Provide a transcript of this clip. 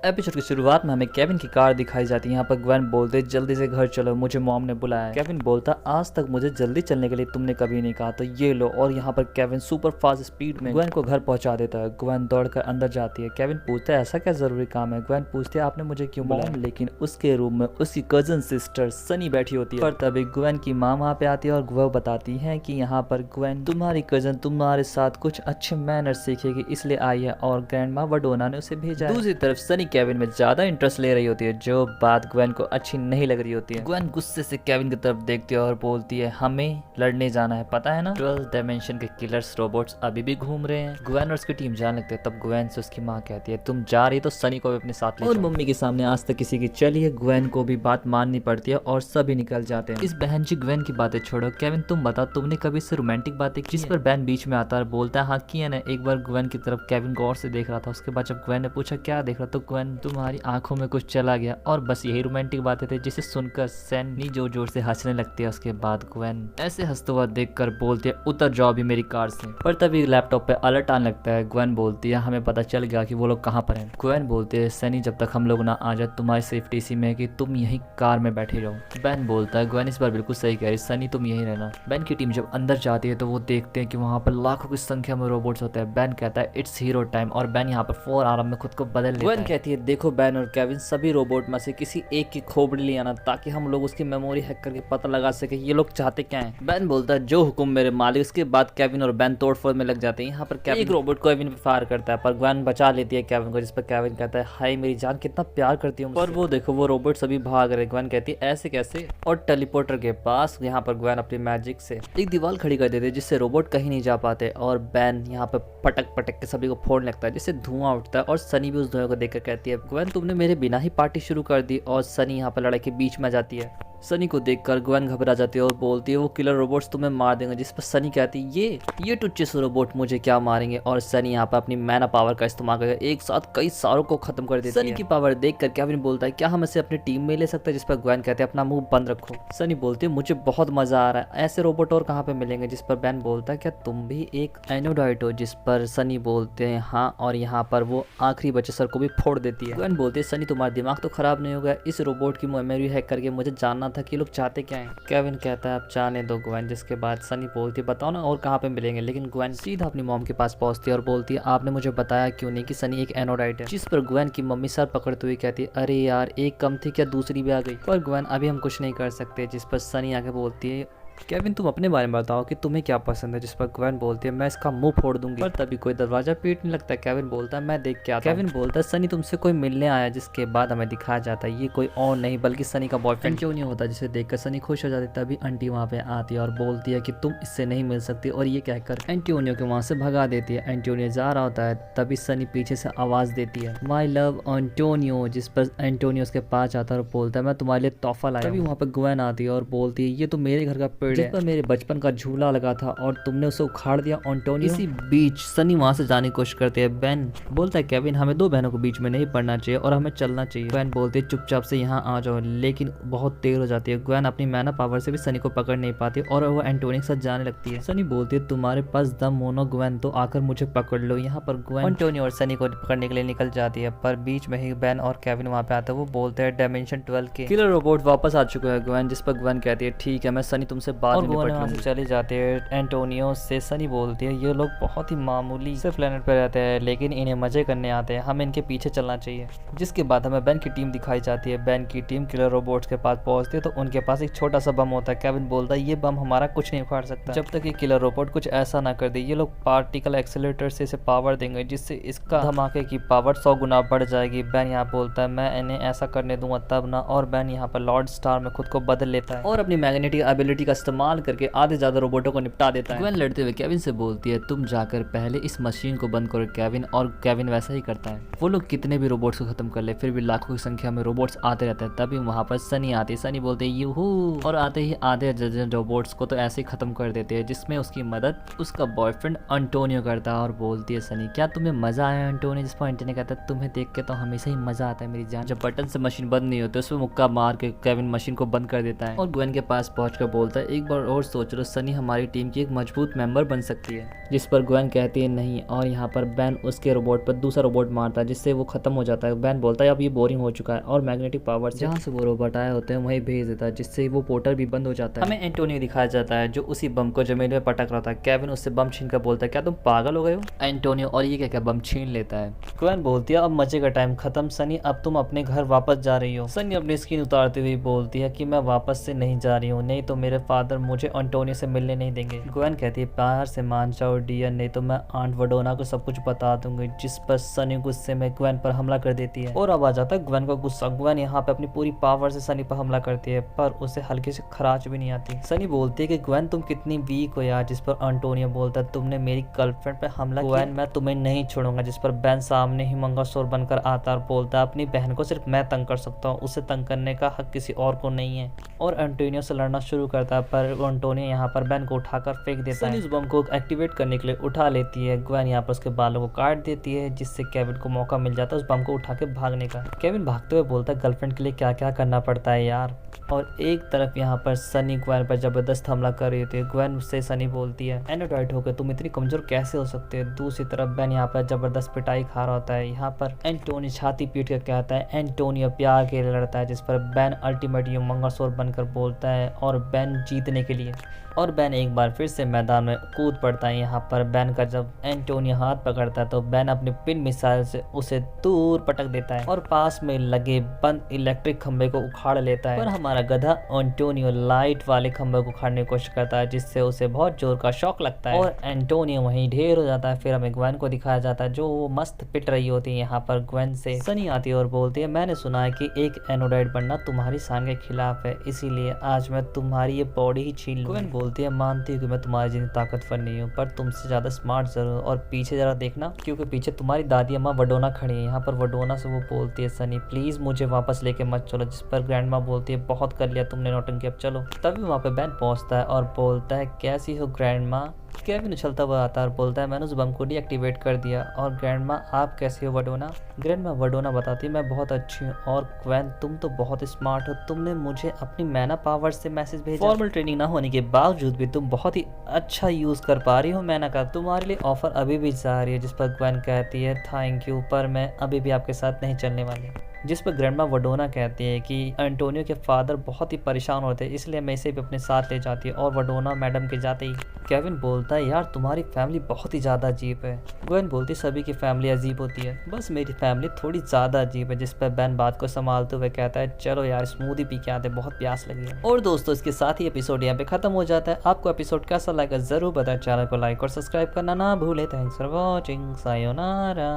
Episode की शुरुआत में हमें केविन की कार दिखाई जाती है। यहाँ पर ग्वेन बोलते जल्दी से घर चलो, मुझे मॉम ने बुलाया है। केविन बोलता आज तक मुझे जल्दी चलने के लिए तुमने कभी नहीं कहा, तो ये लो। और यहाँ पर केविन सुपर फास्ट स्पीड में ग्वेन को घर पहुंचा देता है। ग्वेन दौड़कर अंदर जाती है। केविन पूछता है ऐसा क्या जरूरी काम है। ग्वेन पूछती है आपने मुझे क्यों बुलाया, लेकिन उसके रूम में उसकी कजन सिस्टर सनी बैठी होती है। पर तभी ग्वेन की माँ वहाँ पे आती है और वो बताती है कि यहाँ पर ग्वेन तुम्हारी कजन तुम्हारे साथ कुछ अच्छे मैनर सीखेगी इसलिए आई है और ग्रैंड माँ वडोना ने उसे भेजा है। दूसरी तरफ सनी केविन में ज्यादा इंटरेस्ट ले रही होती है, जो बात ग्वेन को अच्छी नहीं लग रही होती है। ग्वेन गुस्से से केविन की तरफ देखती है और बोलती है हमें लड़ने जाना है, पता है ना 12 डायमेंशन के किलर्स रोबोट्स अभी भी घूम रहे हैं। ग्वेन और उसकी टीम जाने लगते हैं। तब ग्वेन से उसकी माँ कहती है तुम जा रही तो सनी को भी अपने साथ ले। और मम्मी के सामने आज तक किसी की चली है। ग्वेन को भी बात माननी पड़ती है और सभी निकल जाते हैं। इस बहन जी ग्वेन की बातें छोड़ो, केविन तुम बता तुमने कभी इससे रोमांटिक बातें की? जिस पर बैन बीच में आता है बोलता है हाँ किया ना। एक बार ग्वेन की तरफ केविन गौर से देख रहा था। उसके बाद जब ग्वेन ने पूछा क्या देख रहा, तो ग्वेन तुम्हारी आंखों में कुछ चला गया। और बस यही रोमांटिक बातें थे जिसे सुनकर सैनी जोर जोर से हंसने लगती है। उसके बाद ग्वेन ऐसे हंसते हुआ देखकर बोलती है उतर जाओ अभी मेरी कार से। पर तभी लैपटॉप पे अलर्ट आने लगता है। ग्वेन बोलती है हमें पता चल गया कि वो लोग कहाँ पर हैं। ग्वेन बोलती है सैनी जब तक हम लोग ना आ जाए तुम्हारी सेफ्टी इसी में है कि तुम यही कार में बैठे रहो। बैन बोलता है ग्वेन इस बार बिल्कुल सही कह रही, सनी तुम यही रहना। बैन की टीम जब अंदर जाती है तो वो देखते हैं कि वहाँ पर लाखों की संख्या में रोबोट्स होते हैं। बैन कहता है इट्स हीरो टाइम और बैन यहाँ पर 4 आराम में खुद को बदल लेता है। ग्वेन कहती है देखो बैन और केविन सभी रोबोट में से किसी एक की खोपड़ी ले आना ताकि हम लोग उसकी मेमोरी हैक करके पता लगा सके ये लोग चाहते क्या हैं। बैन बोलता है जो हुक्म मेरे मालिक। उसके बाद केविन और बैन तोड़फोड़ में लग जाते हैं। यहाँ पर केविन एक रोबोट को केविन पे फायर करता है पर ग्वेन बचा लेती है केविन को, जिस पर केविन कहता है हाय मेरी जान कितना प्यार करती हूँ। पर वो देखो वो रोबोट सभी भाग रहे। ग्वेन कहती है ऐसे कैसे। और टेलीपोर्टर के पास यहाँ पर ग्वेन अपनी मैजिक से एक दीवार खड़ी कर देती है जिससे रोबोट कहीं नहीं जा पाते। और बैन यहाँ पर पटक पटक के सभी को फोड़ने लगता है जिससे धुआं उठता है। और सनी भी उस धुएं को देखकर कहती है ग्वेन तुमने मेरे बिना ही पार्टी शुरू कर दी। और सनी यहाँ पर लड़ाई के बीच में जाती है। सनी को देखकर ग्वेन घबरा जाती है और बोलती है वो किलर रोबोट्स तुम्हें मार देंगे। जिस पर सनी कहती है ये टुच्चे से रोबोट मुझे क्या मारेंगे। और सनी यहाँ पर अपनी मैना पावर का इस्तेमाल करके एक साथ कई सारों को खत्म कर देती है। सनी की पावर देखकर केविन बोलता है क्या हम इसे अपनी टीम में ले सकते हैं, जिस पर ग्वेन कहते हैं अपना मुंह बंद रखो। सनी बोलती है मुझे बहुत मजा आ रहा है, ऐसे रोबोट और कहाँ पे मिलेंगे। जिस पर बैन बोलता है क्या तुम भी एक एनोडाइट हो। जिस पर सनी बोलते हैं हाँ, और यहाँ पर वो आखिरी बच्चे सर को भी फोड़ देती है। ग्वेन बोलती है सनी तुम्हारा दिमाग तो खराब नहीं हो गया, इस रोबोट की मेमोरी हैक करके मुझे जानना था कि लोग चाहते केविन कहता है आप जाने दो ग्वेन। जिसके बाद सनी बोलती है बताओ ना और कहाँ पे मिलेंगे। लेकिन ग्वेन सीधा अपनी मॉम के पास पहुंचती है और बोलती है आपने मुझे बताया क्यों नहीं कि सनी एक एनोडाइट है। जिस पर ग्वेन की मम्मी सर पकड़ते हुए कहती है अरे यार एक कम थी क्या दूसरी भी आ गई। पर ग्वेन अभी हम कुछ नहीं कर सकते। जिस पर सनी आके बोलती है केविन तुम अपने बारे में बताओ कि तुम्हें क्या पसंद है। जिस पर ग्वेन बोलती है मैं इसका मुंह फोड़ दूंगी। पर तभी कोई दरवाजा पीटने लगता है। केविन बोलता है मैं देख के आता हूं। केविन बोलता है सनी तुमसे कोई मिलने आया। जिसके बाद हमें दिखाया जाता है ये कोई और नहीं बल्कि सनी का बॉयफ्रेंड एंटोनियो होता है, जिसे देखकर सनी खुश हो जाती है। तभी आंटी वहाँ पे आती है और बोलती है कि तुम इससे नहीं मिल सकती और ये कहकर एंटोनियो को वहाँ से भगा देती है। एंटोनियो जा रहा होता है तभी सनी पीछे से आवाज देती है माई लव एंटोनियो। जिस पर एंटोनियो उसके पास आता है और बोलता है मैं तुम्हारे लिए तोहफा लाया। तभी वहाँ पर ग्वेन आती है और बोलती है ये तो मेरे घर का पेड़ है, पर मेरे बचपन का झूला लगा था और तुमने उसे उखाड़ दिया एंटोनियो। इसी बीच सनी वहां से जाने की कोशिश करते हैं। बैन बोलता है केविन हमें दो बहनों के बीच में नहीं पड़ना चाहिए और हमें चलना चाहिए। ग्वेन बोलती है चुपचाप से यहाँ आ जाओ, लेकिन बहुत देर हो जाती है। ग्वेन अपनी मैना पावर से भी सनी को पकड़ नहीं पाती और वो एंटोनियो के साथ जाने लगती है। सनी बोलती है तुम्हारे पास दम हो ना ग्वेन तो आकर मुझे पकड़ लो। यहाँ पर ग्वेन एंटोनियो और सनी को पकड़ने के लिए निकल जाती है। पर बीच में ही बैन और केविन वहाँ पे आते हैं। वो बोलते हैं डायमेंशन 12 के किलर रोबोट वापस आ चुके हैं ग्वेन। जिस पर ग्वेन कहती है ठीक है मैं सनी तुमसे बाद में चले जाते हैं। एंटोनियो से सनी बोलती है ये लोग बहुत ही मामूली से प्लेनेट पर रहते हैं लेकिन इन्हें मजे करने आते हैं, हमें इनके पीछे चलना चाहिए। जिसके बाद हमें बैन की टीम दिखाई जाती है। बैन की टीम किलर रोबोट्स के पास पहुंचती है तो उनके पास एक छोटा सा बम होता है। केविन बोलता है ये बम हमारा कुछ नहीं उखाड़ सकता जब तक ये किलर रोबोट कुछ ऐसा ना कर दे। ये लोग पार्टिकल एक्सेलरेटर से इसे पावर देंगे जिससे इसका धमाके की पावर 100 गुना बढ़ जाएगी। बैन यहाँ बोलता है मैं इन्हें ऐसा करने दूंगा तब ना। और बैन यहाँ पर लॉर्ड स्टार में खुद को बदल लेता है और अपनी मैग्नेटिक एबिलिटी का इस्तेमाल करके आधे ज्यादा रोबोटों को निपटा देता है। ग्वेन लड़ते हुए केविन से बोलती है तुम जाकर पहले इस मशीन को बंद करो केविन। और केविन वैसा ही करता है। वो लोग कितने भी रोबोट्स को खत्म कर ले फिर भी लाखों की संख्या में रोबोट्स आते रहते हैं। तभी वहाँ पर सनी आती है। सनी बोलते हैं यूहू और आते ही आधे दर्जन रोबोट्स को तो ऐसे ही खत्म कर देते हैं, जिसमें उसकी मदद उसका बॉयफ्रेंड एंटोनियो करता है। और बोलती है सनी क्या तुम्हें मजा आया एंटोनियो। जिस पर एंटोनियो कहता है तुम्हें देख के तो हमेशा ही मजा आता है मेरी जान। जब बटन से मशीन बंद नहीं होती उसमें मुक्का मार के केविन मशीन को बंद कर देता है और ग्वेन के पास पहुंचकर बोलता है एक बार और सोच लो, सनी हमारी टीम की एक मजबूत मेंबर बन सकती है। जिस पर ग्वेन कहती है नहीं, और यहाँ पर बैन उसके रोबोट पर दूसरा रोबोट मारता है जिससे वो खत्म हो जाता है। बैन बोलता है अब ये बोरिंग हो चुका है और मैग्नेटिक पावर से जहाँ से वो रोबोट आए होते हैं वहीं भेज देता है, जिससे वो पोर्टल भी बंद हो जाता है। हमें एंटोनियो दिखाया जाता है जो उसी बम को जमीन में पटक रहा था। केविन उससे बम छीन कर बोलता है क्या तुम पागल हो गए हो एंटोनियो, और ये क्या बम छीन लेता है। ग्वेन बोलती है अब मजे का टाइम खत्म सनी, अब तुम अपने घर वापस जा रही हो। सनी अपनी स्किन उतारते हुए बोलती है कि मैं वापस से नहीं जा रही हूँ, नहीं तो मेरे फादर मुझे एंटोनियो से मिलने नहीं देंगे। ग्वेन कहती है प्यार से मान जाओ डियर, नहीं तो मैं आंट वडोना को सब कुछ बता दूंगी। जिस पर सनी गुस्से में ग्वेन पर हमला कर देती है और अब आ जाता है ग्वेन का गुस्सा। ग्वेन यहाँ पे अपनी पूरी पावर से सनी पर हमला करती है पर उसे हल्के से खराच भी नहीं आती। सनी बोलती है कि ग्वेन तुम कितनी वीक हो यार, जिस पर एंटोनियो बोलता है तुमने मेरी गर्लफ्रेंड पे हमला किया, ग्वेन मैं तुम्हें नहीं छोड़ूंगा। जिस पर बैन सामने ही मंगलसूत्र बनकर आता और बोलता है अपनी बहन को सिर्फ मैं तंग कर सकता हूँ, उसे तंग करने का हक किसी और को नहीं है, और एंटोनियो से लड़ना शुरू करता है। पर एंटोनियो यहाँ पर बैन को उठाकर फेंक देता है। इस बम को एक्टिवेट करने के लिए उठा लेती है। ग्वेन यहाँ पर उसके बालों को काट देती है जिससे केविन को मौका मिल जाता है उस बम को उठा के भागने का। केविन भागते हुए बोलता है गर्लफ्रेंड के लिए क्या क्या करना पड़ता है यार। और एक तरफ यहाँ पर सनी ग्वेन पर जबरदस्त हमला कर रही होती है। ग्वेन से सनी बोलती है एनोडाइट होकर तुम इतनी कमजोर कैसे हो सकते हो। दूसरी तरफ बैन यहाँ पर जबरदस्त पिटाई खा रहा होता है। यहाँ पर एंटोनियो छाती पीट कर कहता है एंटोनियो प्यार के लिए लड़ता है, जिस पर बैन अल्टीमेट मंगलसूत्र बनकर बोलता है और बैन जीतने के लिए, और बैन एक बार फिर से मैदान में कूद पड़ता है। यहाँ पर बैन का जब एंटोनियो हाथ पकड़ता है तो बैन अपने पिन मिसाइल से उसे दूर पटक देता है और पास में लगे बंद इलेक्ट्रिक खंभे को उखाड़ लेता है। पर हमारा गधा एंटोनियो लाइट वाले खंभे को उखाड़ने की कोशिश करता है जिससे उसे बहुत जोर का शॉक लगता है और एंटोनियो वहीं ढेर हो जाता है। फिर हमें ग्वेन को दिखाया जाता है जो वो मस्त पिट रही होती है। यहाँ पर ग्वेन से सनी आती है और बोलती है मैंने सुना है कि एक एनोडाइट बनना तुम्हारी शान के खिलाफ है, इसीलिए आज मैं तुम्हारी ये बॉडी ही छीन लूंगी। बोलती है मानती हूँ कि मैं तुम्हारी जितनी ताकतवर नहीं हूँ पर तुमसे ज्यादा स्मार्ट जरूर, और पीछे जरा देखना क्योंकि पीछे तुम्हारी दादी अम्मा वडोना खड़ी है। यहाँ पर वडोना से वो बोलती है सनी प्लीज मुझे वापस लेके मत चलो, जिस पर ग्रैंड माँ बोलती है बहुत कर लिया तुमने नौटंकी, अब चलो। तभी वहाँ पे बैन पहुँचता है और बोलता है कैसी हो ग्रैंड माँ। केविन उछलता हुआ आता है और बोलता है मैंने उस बम को डीएक्टिवेट कर दिया, और ग्रैंड माँ आप कैसे हो वडोना। ग्रैंड माँ वडोना बताती है मैं बहुत अच्छी हूँ, और ग्वेन तुम तो बहुत स्मार्ट हो, तुमने मुझे अपनी मैना पावर से मैसेज भेजा। फॉर्मल ट्रेनिंग ना होने के बावजूद भी तुम बहुत ही अच्छा यूज कर पा रही हो मैना का, तुम्हारे लिए ऑफर अभी भी जारी है। जिस पर ग्वेन कहती है थैंक यू पर मैं अभी भी आपके साथ नहीं चलने वाली। जिस पर ग्रैंडमा वडोना कहती है कि एंटोनियो के फादर बहुत ही परेशान होते हैं इसलिए मैं इसे भी अपने साथ ले जाती है, और वडोना मैडम के जाते ही केविन बोलता है यार तुम्हारी फैमिली बहुत ही ज़्यादा अजीब है। ग्वेन बोलती सभी की फैमिली अजीब होती है, बस मेरी फैमिली थोड़ी ज़्यादा अजीब है। जिस पर बैन बात को संभालते हुए कहता है चलो यार स्मूदी पी के आते, बहुत प्यास लगी है। और दोस्तों इसके साथ ही एपिसोड यहाँ पे खत्म हो जाता है। आपको एपिसोड कैसा लगा जरूर बताएं, चैनल को लाइक और सब्सक्राइब करना ना भूले। Thanks for watching, sayonara.